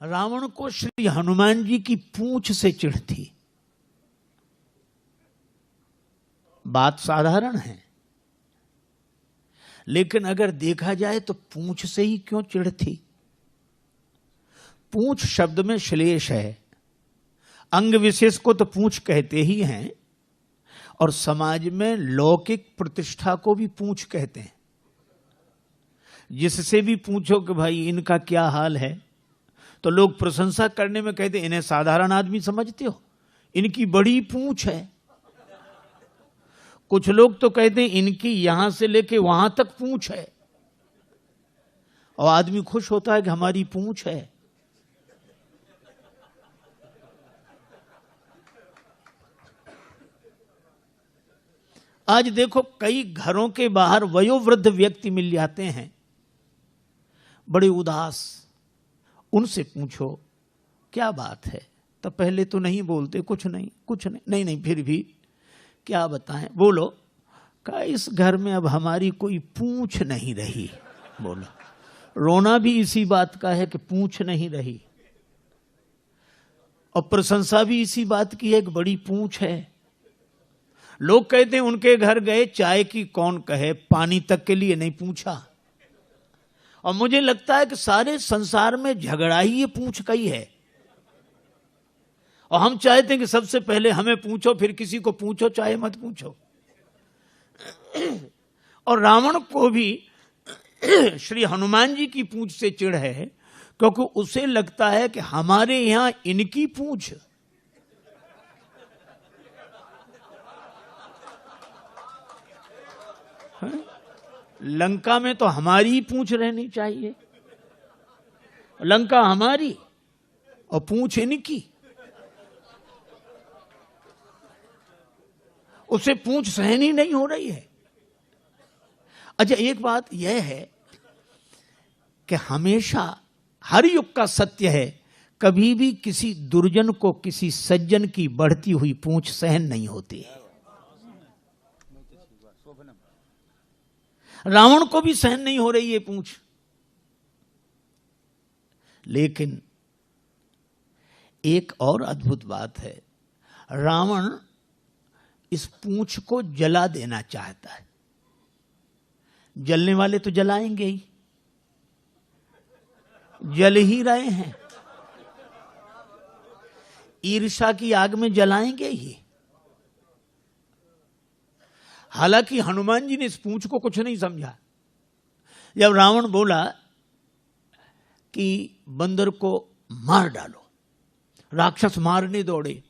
रावण को श्री हनुमान जी की पूंछ से चिढ़ थी। बात साधारण है, लेकिन अगर देखा जाए तो पूंछ से ही क्यों चिढ़ थी? पूंछ शब्द में श्लेष है, अंग विशेष को तो पूंछ कहते ही हैं, और समाज में लौकिक प्रतिष्ठा को भी पूंछ कहते हैं। जिससे भी पूछो कि भाई इनका क्या हाल है, तो लोग प्रशंसा करने में कहते इन्हें साधारण आदमी समझते हो, इनकी बड़ी पूंछ है। कुछ लोग तो कहते हैं इनकी यहां से लेके वहां तक पूंछ है, और आदमी खुश होता है कि हमारी पूंछ है। आज देखो कई घरों के बाहर वयोवृद्ध व्यक्ति मिल जाते हैं, बड़े उदास। उनसे पूछो क्या बात है, तो पहले तो नहीं बोलते, कुछ नहीं कुछ नहीं, नहीं फिर भी क्या बताएं, बोलो। का इस घर में अब हमारी कोई पूंछ नहीं रही। बोलो, रोना भी इसी बात का है कि पूंछ नहीं रही, और प्रशंसा भी इसी बात की है कि बड़ी पूंछ है। लोग कहते हैं उनके घर गए, चाय की कौन कहे, पानी तक के लिए नहीं पूछा। और मुझे लगता है कि सारे संसार में झगड़ा ही ये पूंछ का ही है, और हम चाहते हैं कि सबसे पहले हमें पूछो, फिर किसी को पूछो, चाहे मत पूछो। और रावण को भी श्री हनुमान जी की पूंछ से चिढ़ है, क्योंकि उसे लगता है कि हमारे यहां इनकी पूंछ। लंका में तो हमारी ही पूंछ रहनी चाहिए, लंका हमारी और पूंछ इनकी। उसे पूंछ सहन ही नहीं हो रही है। अच्छा, एक बात यह है कि हमेशा हर युग का सत्य है, कभी भी किसी दुर्जन को किसी सज्जन की बढ़ती हुई पूंछ सहन नहीं होती है। रावण को भी सहन नहीं हो रही है पूंछ, लेकिन एक और अद्भुत बात है, रावण इस पूंछ को जला देना चाहता है। जलने वाले तो जलाएंगे ही, जल ही रहे हैं, ईर्ष्या की आग में जलाएंगे ही। हालांकि हनुमान जी ने इस पूंछ को कुछ नहीं समझा। जब रावण बोला कि बंदर को मार डालो, राक्षस मारने दौड़े,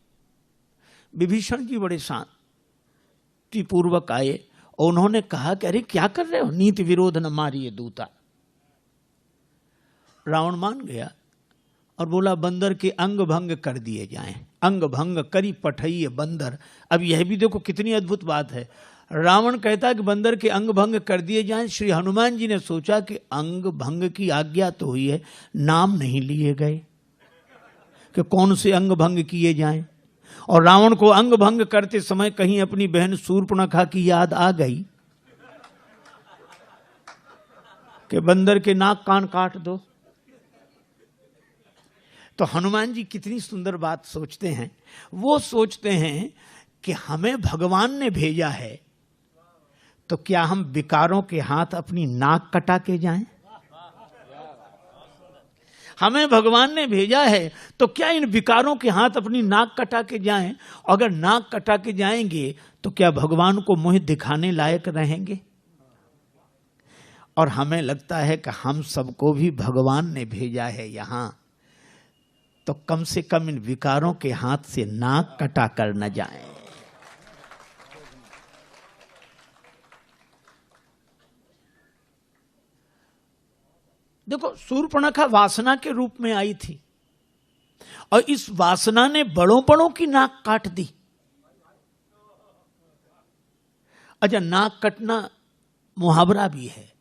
विभीषण जी बड़े शांतिपूर्वक आए और उन्होंने कहा कि अरे क्या कर रहे हो, नीति विरोध न मारिए दूता। रावण मान गया और बोला बंदर के अंग भंग कर दिए जाएं। अंग भंग करी पठइये बंदर। अब यह भी देखो कितनी अद्भुत बात है। रावण कहता है कि बंदर के अंग भंग कर दिए जाएं। श्री हनुमान जी ने सोचा कि अंग भंग की आज्ञा तो हुई है, नाम नहीं लिए गए कि कौन से अंग भंग किए जाएं। और रावण को अंग भंग करते समय कहीं अपनी बहन शूर्पणखा की याद आ गई कि बंदर के नाक कान काट दो। तो हनुमान जी कितनी सुंदर बात सोचते हैं। वो सोचते हैं कि हमें भगवान ने भेजा है, तो क्या हम विकारों के हाथ अपनी नाक कटा के जाएं? हमें भगवान ने भेजा है, तो क्या इन विकारों के हाथ अपनी नाक कटा के जाएं? अगर नाक कटा के जाएंगे तो क्या भगवान को मुंह दिखाने लायक रहेंगे? और हमें लगता है कि हम सबको भी भगवान ने भेजा है यहां, तो कम से कम इन विकारों के हाथ से नाक कटा कर न जाएं। देखो, शूर्पणखा वासना के रूप में आई थी, और इस वासना ने बड़ों बड़ों की नाक काट दी। अच्छा, नाक कटना मुहावरा भी है।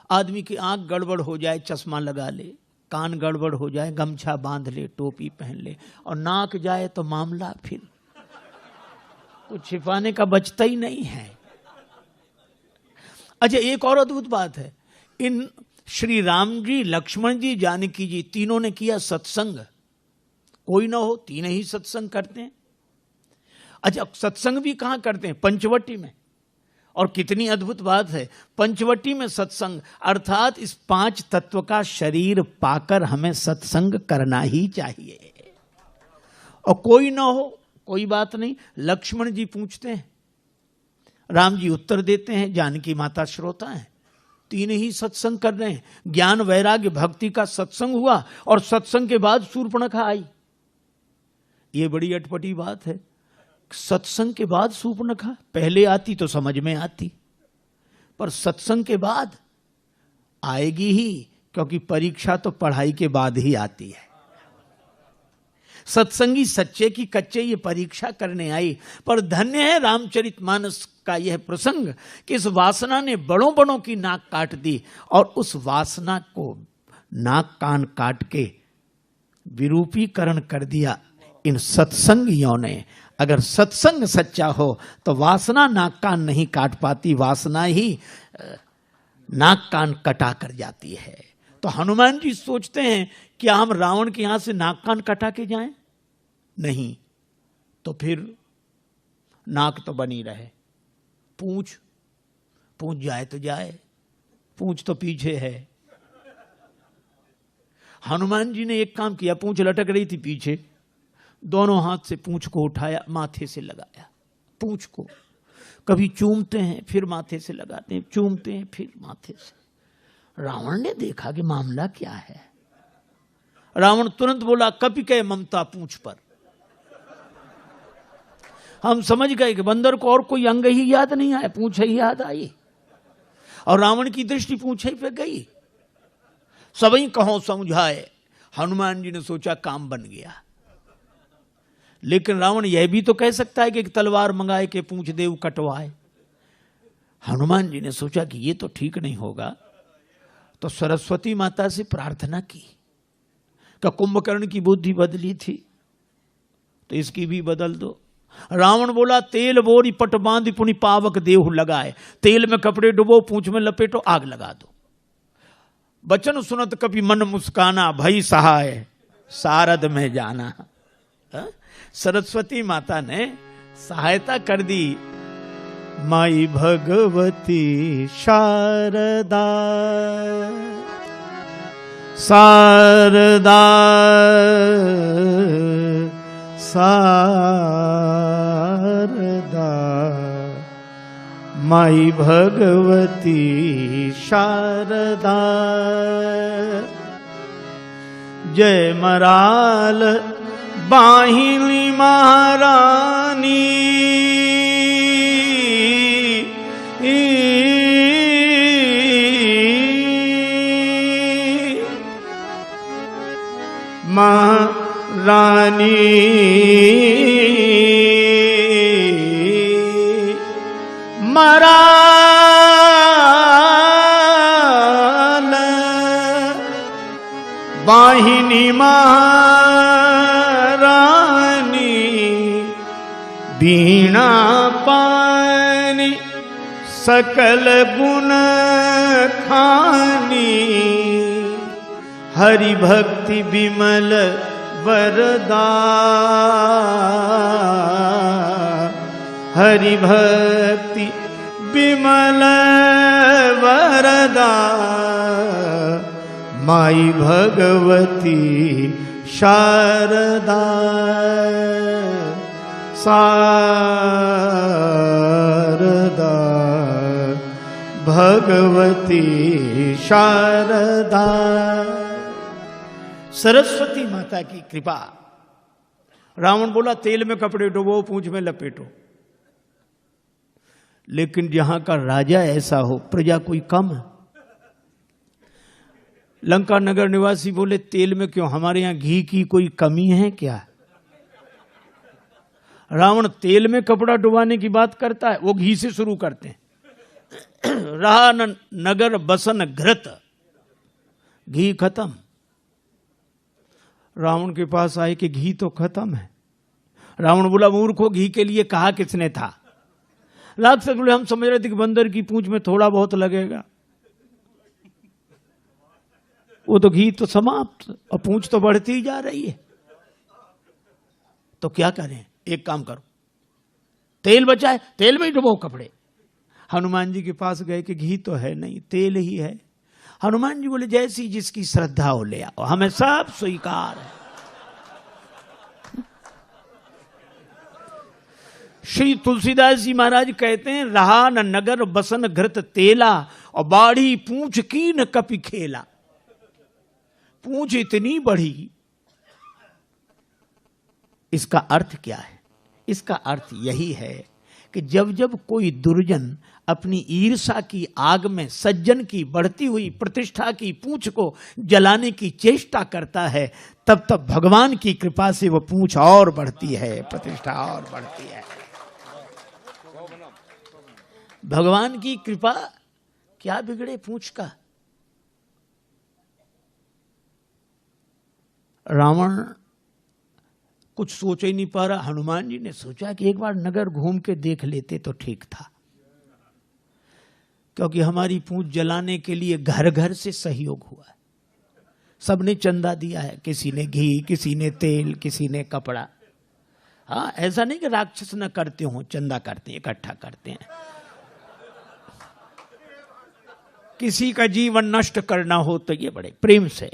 आदमी की आंख गड़बड़ हो जाए, चश्मा लगा ले, कान गड़बड़ हो जाए, गमछा बांध ले, टोपी पहन ले, और नाक जाए तो मामला फिर कुछ छिपाने का बचता ही नहीं है। अच्छा, एक और अद्भुत बात है, इन श्री राम जी, लक्ष्मण जी, जानकी जी तीनों ने किया सत्संग। कोई ना हो, तीनों ही सत्संग करते हैं। अच्छा, सत्संग भी कहां करते हैं? पंचवटी में। और कितनी अद्भुत बात है, पंचवटी में सत्संग, अर्थात इस 5 तत्व का शरीर पाकर हमें सत्संग करना ही चाहिए। और कोई ना हो, कोई बात नहीं, लक्ष्मण जी पूछते हैं, राम जी उत्तर देते हैं, जानकी माता श्रोता हैं, तीन ही सत्संग कर रहे हैं। ज्ञान वैराग्य भक्ति का सत्संग हुआ और सत्संग के बाद शूर्पणखा आई। ये बड़ी अटपटी बात है, सत्संग के बाद शूर्पणखा, पहले आती तो समझ में आती, पर सत्संग के बाद आएगी ही, क्योंकि परीक्षा तो पढ़ाई के बाद ही आती है। सत्संगी सच्चे की कच्चे ये परीक्षा करने आई। पर धन्य है रामचरितमानस का यह प्रसंग कि इस वासना ने बड़ों बड़ों की नाक काट दी और उस वासना को नाक कान काट के विरूपीकरण कर दिया इन सत्संगियों ने। अगर सत्संग सच्चा हो तो वासना नाक कान नहीं काट पाती, वासना ही नाक कान कटा कर जाती है। तो हनुमान जी सोचते हैं क्या हम रावण के यहां से नाक कान कटा के जाएं? नहीं, तो फिर नाक तो बनी रहे, पूंछ जाए तो जाए, पूंछ तो पीछे है। हनुमान जी ने एक काम किया, पूंछ लटक रही थी पीछे, दोनों हाथ से पूंछ को उठाया, माथे से लगाया। पूंछ को कभी चूमते हैं, फिर माथे से लगाते हैं, चूमते हैं, फिर माथे से। रावण ने देखा कि मामला क्या है। रावण तुरंत बोला, कपि कह ममता पूंछ पर। हम समझ गए कि बंदर को और कोई अंग ही याद नहीं आया, पूंछ ही याद आई, और रावण की दृष्टि पूंछ ही पे गई। सबई कहो समझाए, हनुमान जी ने सोचा काम बन गया। लेकिन रावण यह भी तो कह सकता है कि एक तलवार मंगाए के पूंछ देव कटवाए। हनुमान जी ने सोचा कि ये तो ठीक नहीं होगा, तो सरस्वती माता से प्रार्थना की कि कुंभकर्ण की बुद्धि बदली थी तो इसकी भी बदल दो। रावण बोला, तेल बोरी पट बांध पुनि पावक देहु लगाए, तेल में कपड़े डुबो, पूंछ में लपेटो, आग लगा दो। बचन सुनत कभी मन मुस्काना, भई सहाय सारद में जाना। सरस्वती माता ने सहायता कर दी। माई भगवती शारदा शारदा शारदा, माई भगवती शारदा। जय मराल बाहिनी महारानी, महारानी मराल बाहिनी महारानी, बीणा पानी सकल गुण खानी, हरि भक्ति विमल वरदा, हरि भक्ति विमल वरदा, माई भगवती शारदा शारदा, भगवती शारदा। सरस्वती माता की कृपा। रावण बोला, तेल में कपड़े डुबो, पूंछ में लपेटो। लेकिन जहां का राजा ऐसा हो, प्रजा कोई कम है। लंका नगर निवासी बोले, तेल में क्यों, हमारे यहां घी की कोई कमी है क्या? रावण तेल में कपड़ा डुबाने की बात करता है, वो घी से शुरू करते हैं। रहा न नगर बसन घृत, घी खत्म। रावण के पास आए कि घी तो खत्म है। रावण बोला, मूर्खो, घी के लिए कहा किसने था? राक्षस बोले, हम समझ रहे थे कि बंदर की पूंछ में थोड़ा बहुत लगेगा। वो तो घी तो समाप्त और पूंछ तो बढ़ती ही जा रही है। तो क्या करें? एक काम करो, तेल बचा है, तेल में ही डुबो कपड़े। हनुमान जी के पास गए कि घी तो है नहीं, तेल ही है। हनुमान जी बोले जैसी जिसकी श्रद्धा हो ले आओ, हमें सब स्वीकार है। श्री तुलसीदास जी महाराज कहते हैं, रहा न नगर बसन घृत तेला, और बाढ़ी पूंछ की न कपि खेला। पूंछ इतनी बढ़ी, इसका अर्थ क्या है? इसका अर्थ यही है कि जब जब कोई दुर्जन अपनी ईर्षा की आग में सज्जन की बढ़ती हुई प्रतिष्ठा की पूंछ को जलाने की चेष्टा करता है, तब तब भगवान की कृपा से वो पूंछ और बढ़ती है, प्रतिष्ठा और बढ़ती है। भगवान की कृपा, क्या बिगड़े पूंछ का? रावण कुछ सोच ही नहीं पा रहा। हनुमान जी ने सोचा कि एक बार नगर घूम के देख लेते तो ठीक था, क्योंकि हमारी पूंछ जलाने के लिए घर घर से सहयोग हुआ है। सबने चंदा दिया है, किसी ने घी, किसी ने तेल, किसी ने कपड़ा। हाँ, ऐसा नहीं कि राक्षस न करते हो, चंदा करते हैं, इकट्ठा करते हैं। किसी का जीवन नष्ट करना हो तो ये बड़े प्रेम से।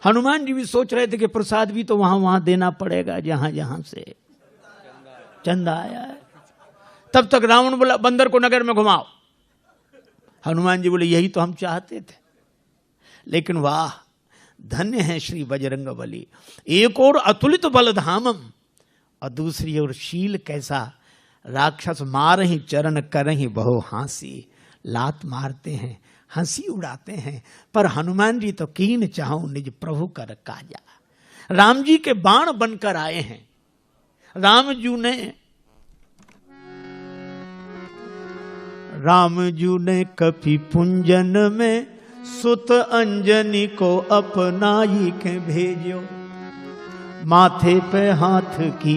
हनुमान जी भी सोच रहे थे कि प्रसाद भी तो वहां वहां देना पड़ेगा जहां जहां से चंदा आया है। तब तक रावण बोला बंदर को नगर में घुमाओ। हनुमान जी बोले यही तो हम चाहते थे, लेकिन वाह, धन्य है श्री बजरंगबली। एक और अतुलित बलधामम, और दूसरी ओर शील कैसा। राक्षस मारहि चरण करहि बहु हांसी। लात मारते हैं, हंसी उड़ाते हैं, पर हनुमान जी तो कीन चाहूं निज प्रभु कर काजा। राम जी के बाण बनकर आए हैं। राम जू ने कपि पुंजन में सुत अंजनी को अपनाई के भेजो। माथे पे हाथ की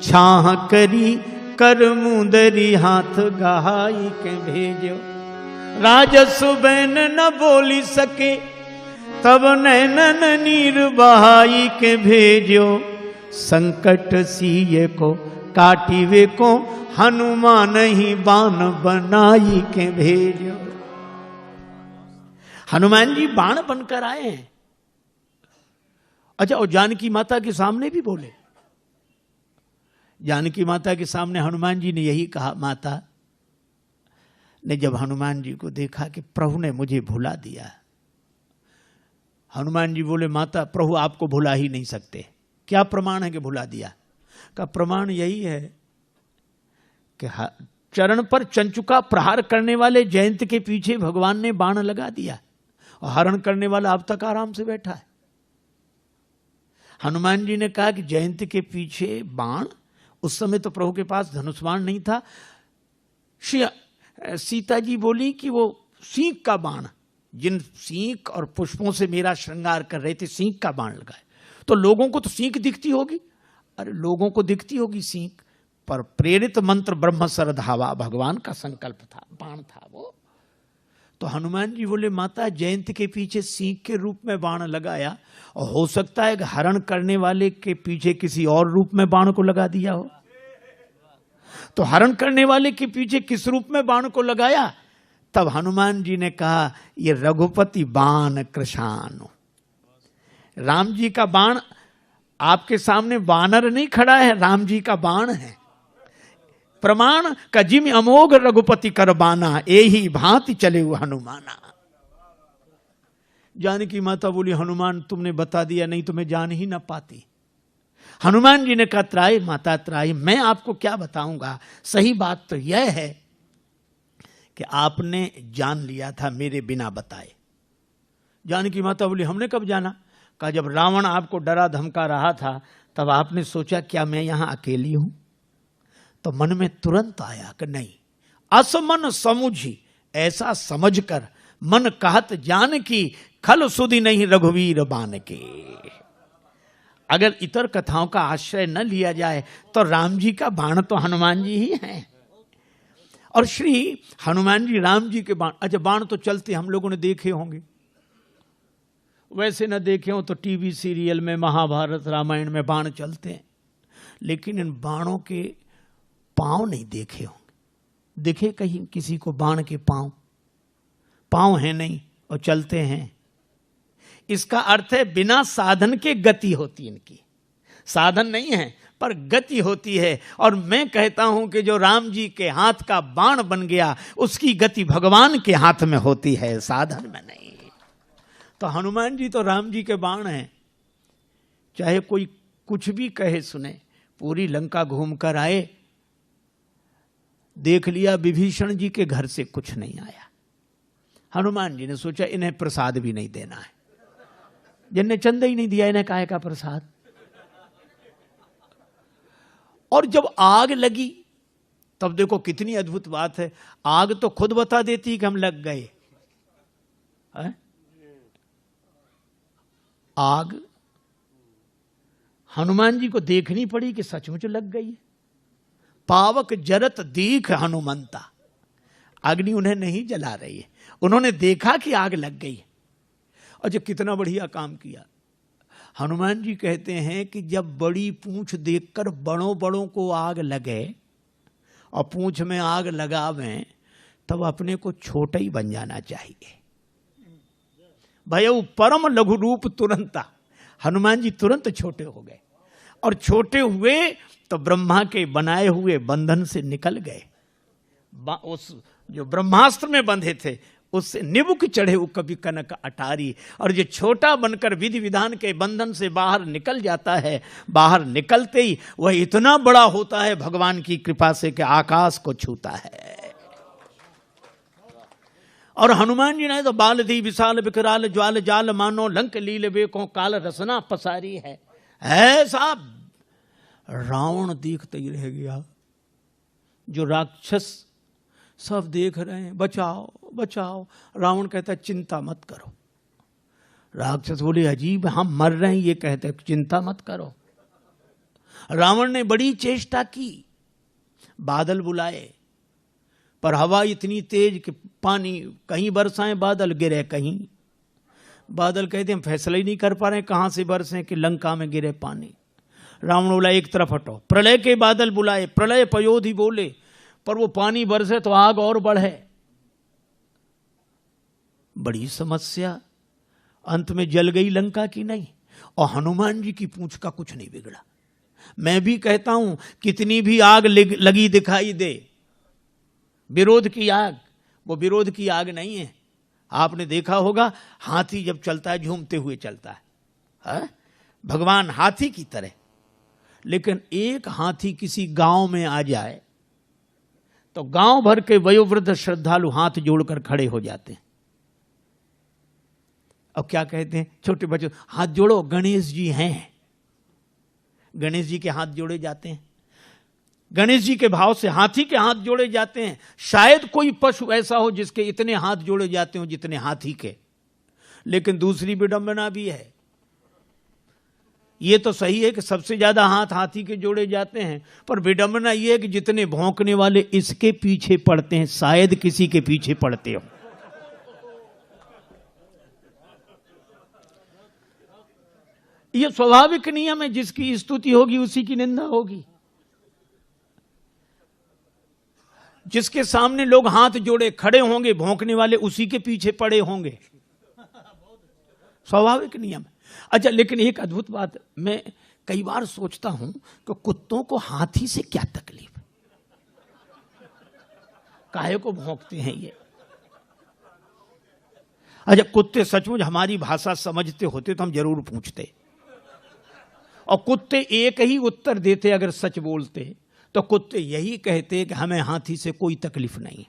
छाह करी, कर मुंदरी हाथ गहाई के भेजो। राजस बैन न बोली सके, तब नैनन नीर बहाई के भेजो। संकट सीए को काटिवे को, हनुमान ही बाण बनाई के भेजो। हनुमान जी बाण बनकर आए हैं। अच्छा, और जानकी माता के सामने भी बोले। जानकी माता के सामने हनुमान जी ने यही कहा। माता ने जब हनुमान जी को देखा कि प्रभु ने मुझे भुला दिया, हनुमान जी बोले माता, प्रभु आपको भुला ही नहीं सकते। क्या प्रमाण है कि भुला दिया? का प्रमाण यही है कि चरण पर चंचुका प्रहार करने वाले जयंत के पीछे भगवान ने बाण लगा दिया, और हरण करने वाला अब तक आराम से बैठा है। हनुमान जी ने कहा कि जयंत के पीछे बाण, उस समय तो प्रभु के पास धनुष बाण नहीं था। सीता जी बोली कि वो सींग का बाण, जिन सींग और पुष्पों से मेरा श्रृंगार कर रहे थे, सींग का बाण लगाए। तो लोगों को तो सींग दिखती होगी। अरे लोगों को दिखती होगी सींग, पर प्रेरित मंत्र ब्रह्म सरधावा, भगवान का संकल्प था, बाण था वो। तो हनुमान जी बोले माता, जयंत के पीछे सींग के रूप में बाण लगाया, और हो सकता है कि हरण करने वाले के पीछे किसी और रूप में बाण को लगा दिया हो। तो हरण करने वाले के पीछे किस रूप में बाण को लगाया? तब हनुमान जी ने कहा, ये रघुपति बाण कृशानु। राम जी का बाण आपके सामने वानर नहीं खड़ा है, राम जी का बाण है। प्रमाण का जिम अमोघ रघुपति कर बाना, एही भांति चले हुए हनुमाना। जानकी माता बोली हनुमान तुमने बता दिया, नहीं तो मैं जान ही ना पाती। हनुमान जी ने कहा त्राहि माता त्राहि, मैं आपको क्या बताऊंगा। सही बात तो यह है कि आपने जान लिया था मेरे बिना बताए। जानकी माता बोली हमने कब जाना? कहा जब रावण आपको डरा धमका रहा था, तब आपने सोचा क्या मैं यहां अकेली हूं? तो मन में तुरंत आया कि नहीं, असमन समुझी, ऐसा समझकर मन कहत जान की, खल सुधि नहीं रघुवीर बान के। अगर इतर कथाओं का आश्रय न लिया जाए तो राम जी का बाण तो हनुमान जी ही हैं। और श्री हनुमान जी राम जी के बाण, अच्छा बाण तो चलते हम लोगों ने देखे होंगे, वैसे न देखे हो तो टीवी सीरियल में, महाभारत रामायण में बाण चलते हैं, लेकिन इन बाणों के पांव नहीं देखे होंगे। दिखे कहीं किसी को बाण के पांव? पांव है नहीं और चलते हैं। इसका अर्थ है बिना साधन के गति होती इनकी। साधन नहीं है पर गति होती है। और मैं कहता हूं कि जो राम जी के हाथ का बाण बन गया, उसकी गति भगवान के हाथ में होती है, साधन में नहीं। तो हनुमान जी तो राम जी के बाण हैं। चाहे कोई कुछ भी कहे सुने। पूरी लंका घूम कर आए, देख लिया विभीषण जी के घर से कुछ नहीं आया। हनुमान जी ने सोचा इन्हें प्रसाद भी नहीं देना है। जिनने चंदा ही नहीं दिया, इन्हें काहे का प्रसाद। और जब आग लगी, तब देखो कितनी अद्भुत बात है। आग तो खुद बता देती कि हम लग गए। आग हनुमान जी को देखनी पड़ी कि सचमुच लग गई। पावक जरत दीख हनुमंता। अग्नि उन्हें नहीं जला रही है, उन्होंने देखा कि आग लग गई। और जो कितना बढ़िया काम किया। हनुमान जी कहते हैं कि जब बड़ी पूंछ देखकर बड़ों बड़ों को आग लगे और पूंछ में आग लगावें, तब अपने को छोटा ही बन जाना चाहिए। भयउ परम लघु रूप तुरंता। हनुमान जी तुरंत छोटे हो गए, और छोटे हुए तो ब्रह्मा के बनाए हुए बंधन से निकल गए। उस जो ब्रह्मास्त्र में बंधे थे उससे निबुक चढ़े वो कभी कनक अटारी। और जो छोटा बनकर विधि विधान के बंधन से बाहर निकल जाता है, बाहर निकलते ही वह इतना बड़ा होता है भगवान की कृपा से कि आकाश को छूता है। और हनुमान जी ने तो बाल दी विशाल विकराल ज्वाल जाल मानो लंक लील बेको काल रसना पसारी है। ऐसा रावण देखते ही रह गया। जो राक्षस सब देख रहे हैं, बचाओ बचाओ। रावण कहता है चिंता मत करो। राक्षस बोले अजीब, हम मर रहे हैं, ये कहते चिंता मत करो। रावण ने बड़ी चेष्टा की, बादल बुलाए, पर हवा इतनी तेज कि पानी कहीं बरसाएं, बादल गिरे कहीं। बादल कहते हम फैसला ही नहीं कर पा रहे कहां से बरसें कि लंका में गिरे पानी। रावण बोला एक तरफ हटो। प्रलय के बादल बुलाए, प्रलय पयोधि बोले, पर वो पानी बरसे तो आग और बढ़े। बड़ी समस्या। अंत में जल गई लंका की नहीं, और हनुमान जी की पूंछ का कुछ नहीं बिगड़ा। मैं भी कहता हूं कितनी भी आग लगी दिखाई दे, विरोध की आग, वो विरोध की आग नहीं है। आपने देखा होगा हाथी जब चलता है झूमते हुए चलता है, भगवान हाथी की तरह। लेकिन एक हाथी किसी गांव में आ जाए तो गांव भर के वयोवृद्ध श्रद्धालु हाथ जोड़कर खड़े हो जाते हैं। अब क्या कहते हैं छोटे बच्चों, हाथ जोड़ो, गणेश जी हैं। गणेश जी के हाथ जोड़े जाते हैं। गणेश जी के भाव से हाथी के हाथ जोड़े जाते हैं। शायद कोई पशु ऐसा हो जिसके इतने हाथ जोड़े जाते हो जितने हाथी के। लेकिन दूसरी विडंबना भी है। ये तो सही है कि सबसे ज्यादा हाथ हाथी के जोड़े जाते हैं, पर विडंबना ये है कि जितने भौंकने वाले इसके पीछे पड़ते हैं, शायद किसी के पीछे पड़ते हो। ये स्वाभाविक नियम है, जिसकी स्तुति होगी उसी की निंदा होगी। जिसके सामने लोग हाथ जोड़े खड़े होंगे, भौंकने वाले उसी के पीछे पड़े होंगे। स्वाभाविक नियम है। अच्छा, लेकिन एक अद्भुत बात मैं कई बार सोचता हूं कि कुत्तों को हाथी से क्या तकलीफ, काहे को भौंकते हैं ये। अच्छा, कुत्ते सचमुच हमारी भाषा समझते होते तो हम जरूर पूछते, और कुत्ते एक ही उत्तर देते। अगर सच बोलते तो कुत्ते यही कहते कि हमें हाथी से कोई तकलीफ नहीं।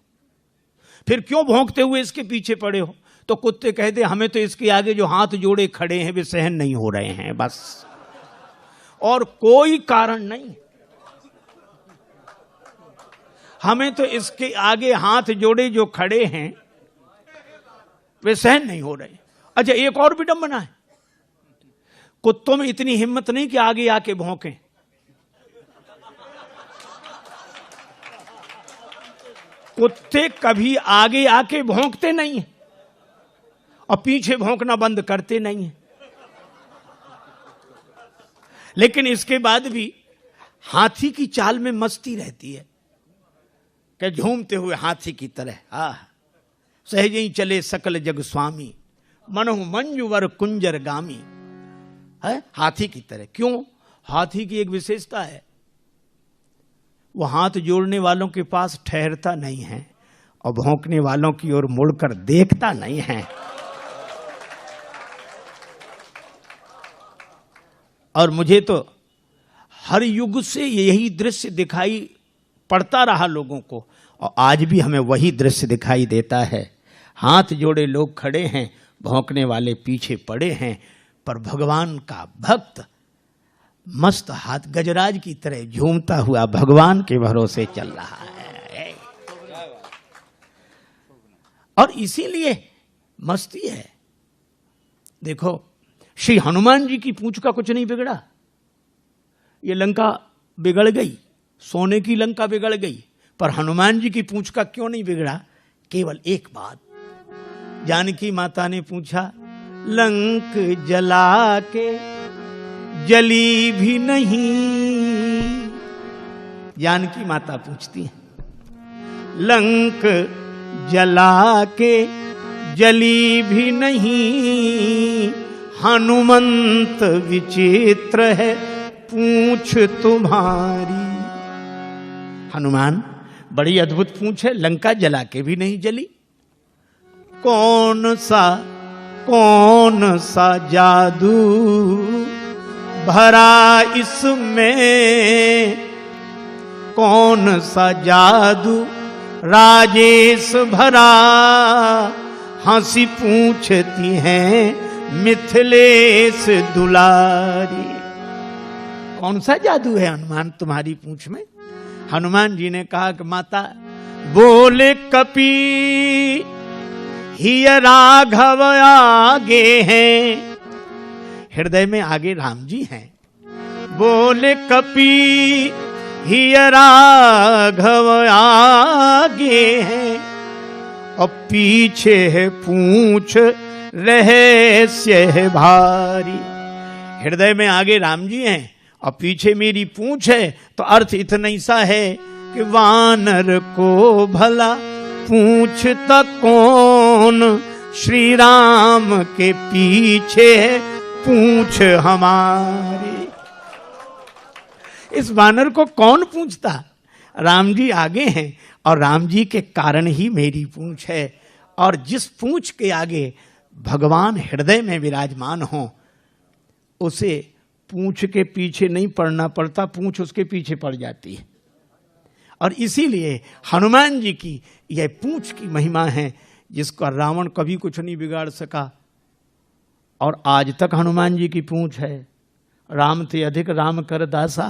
फिर क्यों भौंकते हुए इसके पीछे पड़े हो? तो कुत्ते कहते हमें तो इसके आगे जो हाथ जोड़े खड़े हैं वे सहन नहीं हो रहे हैं, बस, और कोई कारण नहीं। हमें तो इसके आगे हाथ जोड़े जो खड़े हैं वे सहन नहीं हो रहे। अच्छा, एक और विडंबना है, कुत्तों में इतनी हिम्मत नहीं कि आगे आके भौंकें। कुत्ते कभी आगे आके भौंकते नहीं हैं और पीछे भौंकना बंद करते नहीं हैं। लेकिन इसके बाद भी हाथी की चाल में मस्ती रहती है कि झूमते हुए हाथी की तरह सहज ही चले सकल जग स्वामी, मनहु मंजुवर कुंजर गामी। है हाथी की तरह। क्यों? हाथी की एक विशेषता है, वो हाथ जोड़ने वालों के पास ठहरता नहीं है और भौंकने वालों की ओर मुड़कर देखता नहीं है। और मुझे तो हर युग से यही दृश्य दिखाई पड़ता रहा लोगों को, और आज भी हमें वही दृश्य दिखाई देता है। हाथ जोड़े लोग खड़े हैं, भौंकने वाले पीछे पड़े हैं, पर भगवान का भक्त मस्त हाथ गजराज की तरह झूमता हुआ भगवान के भरोसे चल रहा है। और इसीलिए मस्ती है। देखो, श्री हनुमान जी की पूंछ का कुछ नहीं बिगड़ा। ये लंका बिगड़ गई, सोने की लंका बिगड़ गई, पर हनुमान जी की पूंछ का क्यों नहीं बिगड़ा? केवल एक बात। जानकी माता ने पूछा, लंक जला के जली भी नहीं। जानकी माता पूछती है, लंक जला के जली भी नहीं, हनुमंत विचित्र है पूंछ तुम्हारी। हनुमान बड़ी अद्भुत पूंछ है, लंका जला के भी नहीं जली। कौन सा जादू भरा इसमें, कौन सा जादू राजेश भरा, हंसी पूछती हैं मिथिलेश दुलारी। कौन सा जादू है हनुमान तुम्हारी पूंछ में? हनुमान जी ने कहा कि माता, बोले कपी ही राघव आगे हैं। हृदय में आगे राम जी हैं। बोले कपी ही राघव आगे हैं, और पीछे है पूंछ रहस्य है भारी। हृदय में आगे राम जी हैं और पीछे मेरी पूंछ है, तो अर्थ इतना ही सा है कि वानर को भला पूछता कौन, श्री राम के पीछे है पूंछ हमारी। इस वानर को कौन पूछता? राम जी आगे हैं और राम जी के कारण ही मेरी पूंछ है। और जिस पूंछ के आगे भगवान हृदय में विराजमान हो, उसे पूंछ के पीछे नहीं पड़ना पड़ता, पूंछ उसके पीछे पड़ जाती है। और इसीलिए हनुमान जी की यह पूंछ की महिमा है, जिसका रावण कभी कुछ नहीं बिगाड़ सका। और आज तक हनुमान जी की पूंछ है। राम ते अधिक राम कर दासा।